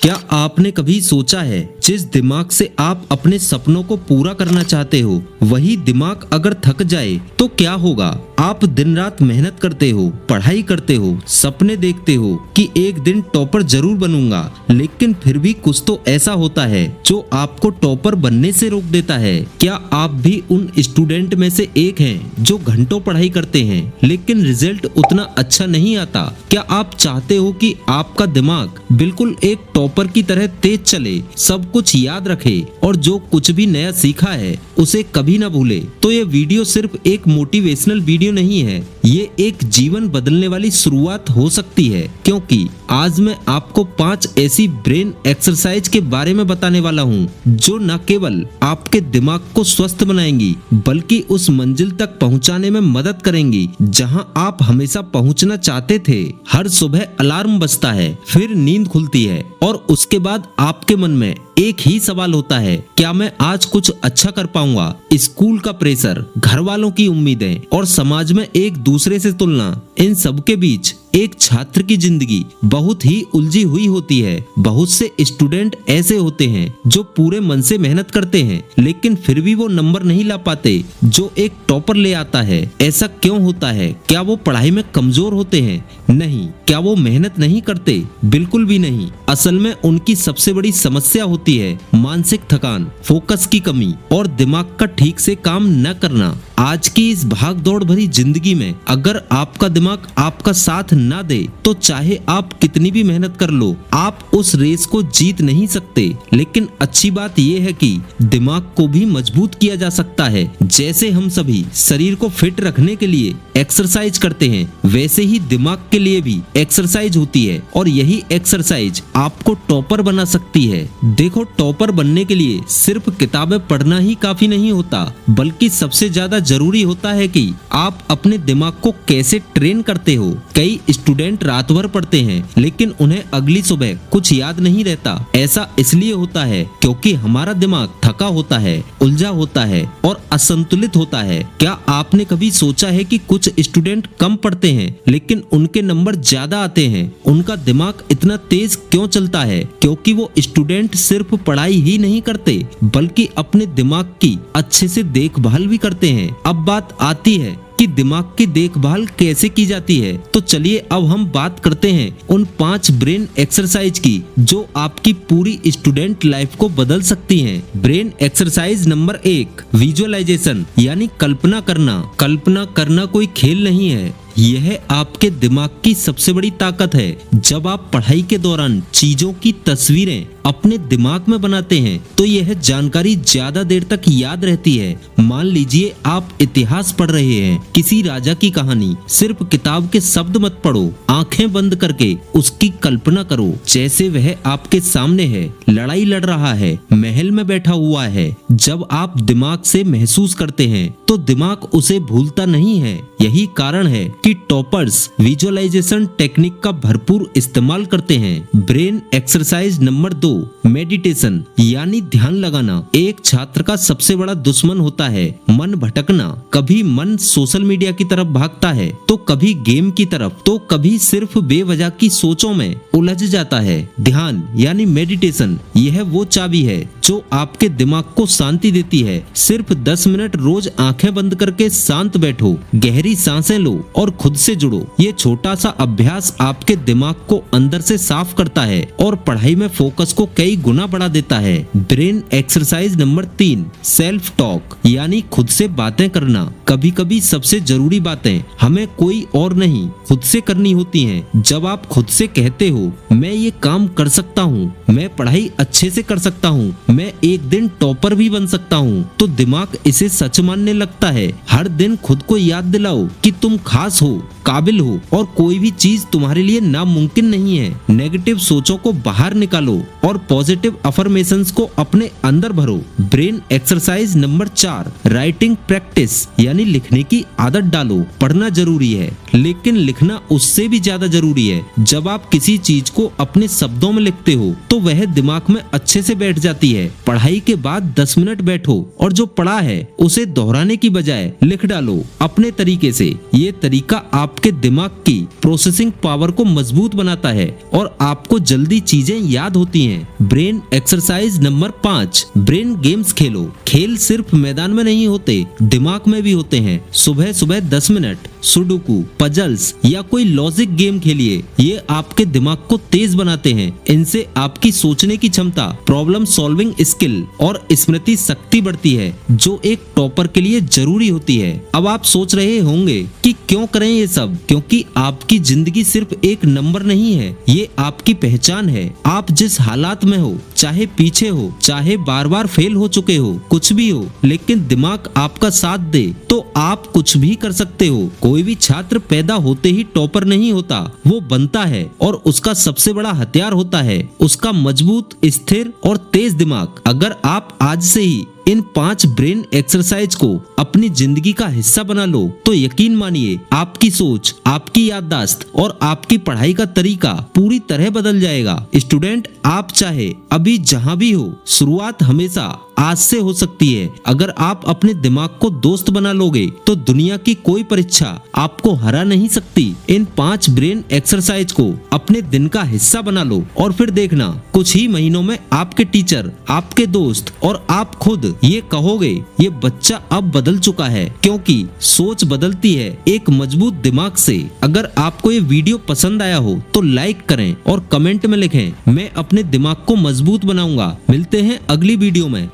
क्या आपने कभी सोचा है जिस दिमाग से आप अपने सपनों को पूरा करना चाहते हो वही दिमाग अगर थक जाए तो क्या होगा। आप दिन रात मेहनत करते हो, पढ़ाई करते हो, सपने देखते हो कि एक दिन टॉपर जरूर बनूंगा, लेकिन फिर भी कुछ तो ऐसा होता है जो आपको टॉपर बनने से रोक देता है। क्या आप भी उन स्टूडेंट में से एक हैं जो घंटों पढ़ाई करते हैं लेकिन रिजल्ट उतना अच्छा नहीं आता। क्या आप चाहते हो कि आपका दिमाग बिल्कुल एक टॉपर की तरह तेज चले, सब कुछ याद रखे और जो कुछ भी नया सीखा है उसे कभी ना भूले। तो ये वीडियो सिर्फ एक मोटिवेशनल वीडियो नहीं है, ये एक जीवन बदलने वाली शुरुआत हो सकती है, क्योंकि आज मैं आपको 5 ऐसी ब्रेन एक्सरसाइज के बारे में बताने वाला हूँ जो न केवल आपके दिमाग को स्वस्थ बनाएंगी बल्कि उस मंजिल तक पहुँचाने में मदद करेंगी जहाँ आप हमेशा पहुँचना चाहते थे। हर सुबह अलार्म बजता है, फिर नींद खुलती है और उसके बाद आपके मन में एक ही सवाल होता है, क्या मैं आज कुछ अच्छा कर पाऊंगा। स्कूल का प्रेशर, घर वालों की उम्मीदें और समाज में एक दूसरे से तुलना, इन सब के बीच एक छात्र की जिंदगी बहुत ही उलझी हुई होती है। बहुत से स्टूडेंट ऐसे होते हैं जो पूरे मन से मेहनत करते हैं लेकिन फिर भी वो नंबर नहीं ला पाते जो एक टॉपर ले आता है। ऐसा क्यों होता है? क्या वो पढ़ाई में कमजोर होते हैं? नहीं। क्या वो मेहनत नहीं करते? बिल्कुल भी नहीं। असल में उनकी सबसे बड़ी समस्या होती है मानसिक थकान, फोकस की कमी और दिमाग का ठीक से काम न करना। आज की इस भाग दौड़ भरी जिंदगी में अगर आपका दिमाग आपका साथ ना दे तो चाहे आप कितनी भी मेहनत कर लो, आप उस रेस को जीत नहीं सकते। लेकिन अच्छी बात यह है कि दिमाग को भी मजबूत किया जा सकता है। जैसे हम सभी शरीर को फिट रखने के लिए एक्सरसाइज करते हैं, वैसे ही दिमाग के लिए भी एक्सरसाइज होती है और यही एक्सरसाइज आपको टॉपर बना सकती है। देखो, टॉपर बनने के लिए सिर्फ किताबें पढ़ना ही काफी नहीं होता, बल्कि सबसे ज्यादा जरूरी होता है कि आप अपने दिमाग को कैसे ट्रेन करते हो। कई स्टूडेंट रात भर पढ़ते हैं लेकिन उन्हें अगली सुबह कुछ याद नहीं रहता। ऐसा इसलिए होता है क्योंकि हमारा दिमाग थका होता है, उलझा होता है और असंतुलित होता है। क्या आपने कभी सोचा है कि कुछ स्टूडेंट कम पढ़ते हैं लेकिन उनके नंबर ज्यादा आते हैं? उनका दिमाग इतना तेज क्यों चलता है? क्योंकि वो स्टूडेंट सिर्फ पढ़ाई ही नहीं करते बल्कि अपने दिमाग की अच्छे से देखभाल भी करते हैं। अब बात आती है कि दिमाग की देखभाल कैसे की जाती है। तो चलिए अब हम बात करते हैं उन 5 ब्रेन एक्सरसाइज की जो आपकी पूरी स्टूडेंट लाइफ को बदल सकती हैं। ब्रेन एक्सरसाइज नंबर 1, विजुअलाइजेशन यानी कल्पना करना। कल्पना करना कोई खेल नहीं है, यह आपके दिमाग की सबसे बड़ी ताकत है। जब आप पढ़ाई के दौरान चीजों की तस्वीरें अपने दिमाग में बनाते हैं तो यह जानकारी ज्यादा देर तक याद रहती है। मान लीजिए आप इतिहास पढ़ रहे हैं, किसी राजा की कहानी, सिर्फ किताब के शब्द मत पढ़ो, आंखें बंद करके उसकी कल्पना करो जैसे वह आपके सामने है, लड़ाई लड़ रहा है, महल में बैठा हुआ है। जब आप दिमाग से महसूस करते हैं तो दिमाग उसे भूलता नहीं है। यही कारण है कि टॉपर्स विजुअलाइजेशन टेक्निक का भरपूर इस्तेमाल करते हैं। ब्रेन एक्सरसाइज नंबर 2, मेडिटेशन यानी ध्यान लगाना। एक छात्र का सबसे बड़ा दुश्मन होता है मन भटकना। कभी मन सोशल मीडिया की तरफ भागता है तो कभी गेम की तरफ, तो कभी सिर्फ बेवजह की सोचों में उलझ जाता है। ध्यान यानी मेडिटेशन, यह वो चाबी है जो आपके दिमाग को शांति देती है। सिर्फ 10 मिनट रोज आंखें बंद करके शांत बैठो, गहरी सांसें लो और खुद से जुड़ो। ये छोटा सा अभ्यास आपके दिमाग को अंदर से साफ करता है और पढ़ाई में फोकस को कई गुना बढ़ा देता है। Brain exercise number 3, self talk यानी खुद से बातें करना। कभी कभी सबसे जरूरी बातें हमें कोई और नहीं खुद से करनी होती हैं। जब आप खुद से कहते हो मैं ये काम कर सकता हूँ, मैं पढ़ाई अच्छे से कर सकता हूँ, मैं एक दिन टॉपर भी बन सकता हूँ, तो दिमाग इसे सच मानने लगता है। हर दिन खुद को याद दिलाओ कि तुम खास हो, काबिल हो और कोई भी चीज तुम्हारे लिए नामुमकिन नहीं है। नेगेटिव सोचों को बाहर निकालो और पॉजिटिव अफर्मेशंस को अपने अंदर भरो। Brain exercise number 4, writing practice यानी लिखने की आदत डालो। पढ़ना जरूरी है लेकिन लिखना उससे भी ज्यादा जरूरी है। जब आप किसी चीज को अपने शब्दों में लिखते हो तो वह दिमाग में अच्छे से बैठ जाती है। पढ़ाई के बाद 10 मिनट बैठो और जो पढ़ा है उसे दोहराने की बजाय लिख डालो अपने तरीके से। ये तरीका आप आपके दिमाग की प्रोसेसिंग पावर को मजबूत बनाता है और आपको जल्दी चीजें याद होती हैं। Brain exercise number 5, brain games खेलो। खेल सिर्फ मैदान में नहीं होते, दिमाग में भी होते हैं। सुबह सुबह 10 मिनट सुडोकू, पजल्स या कोई लॉजिक गेम खेलिए। ये आपके दिमाग को तेज बनाते हैं। इनसे आपकी सोचने की क्षमता, प्रॉब्लम सॉल्विंग स्किल और स्मृति शक्ति बढ़ती है, जो एक टॉपर के लिए जरूरी होती है। अब आप सोच रहे होंगे कि क्यों करें ये सब? क्योंकि आपकी जिंदगी सिर्फ एक नंबर नहीं है, ये आपकी पहचान है। आप जिस हालात में हो, चाहे पीछे हो, चाहे बार बार फेल हो चुके हो, कुछ भी हो, लेकिन दिमाग आपका साथ दे तो आप कुछ भी कर सकते हो। कोई भी छात्र पैदा होते ही टॉपर नहीं होता, वो बनता है और उसका सबसे बड़ा हथियार होता है उसका मजबूत, स्थिर और तेज दिमाग। अगर आप आज से ही इन 5 ब्रेन एक्सरसाइज को अपनी जिंदगी का हिस्सा बना लो तो यकीन मानिए आपकी सोच, आपकी याददाश्त और आपकी पढ़ाई का तरीका पूरी तरह बदल जाएगा। स्टूडेंट, आप चाहे अभी जहां भी हो, शुरुआत हमेशा आज से हो सकती है। अगर आप अपने दिमाग को दोस्त बना लोगे तो दुनिया की कोई परीक्षा आपको हरा नहीं सकती। इन 5 ब्रेन एक्सरसाइज को अपने दिन का हिस्सा बना लो और फिर देखना कुछ ही महीनों में आपके टीचर, आपके दोस्त और आप खुद ये कहोगे ये बच्चा अब बदल चुका है, क्योंकि सोच बदलती है एक मजबूत दिमाग से। अगर आपको ये वीडियो पसंद आया हो तो लाइक करें और कमेंट में लिखें, मैं अपने दिमाग को मजबूत बनाऊंगा। मिलते हैं अगली वीडियो में।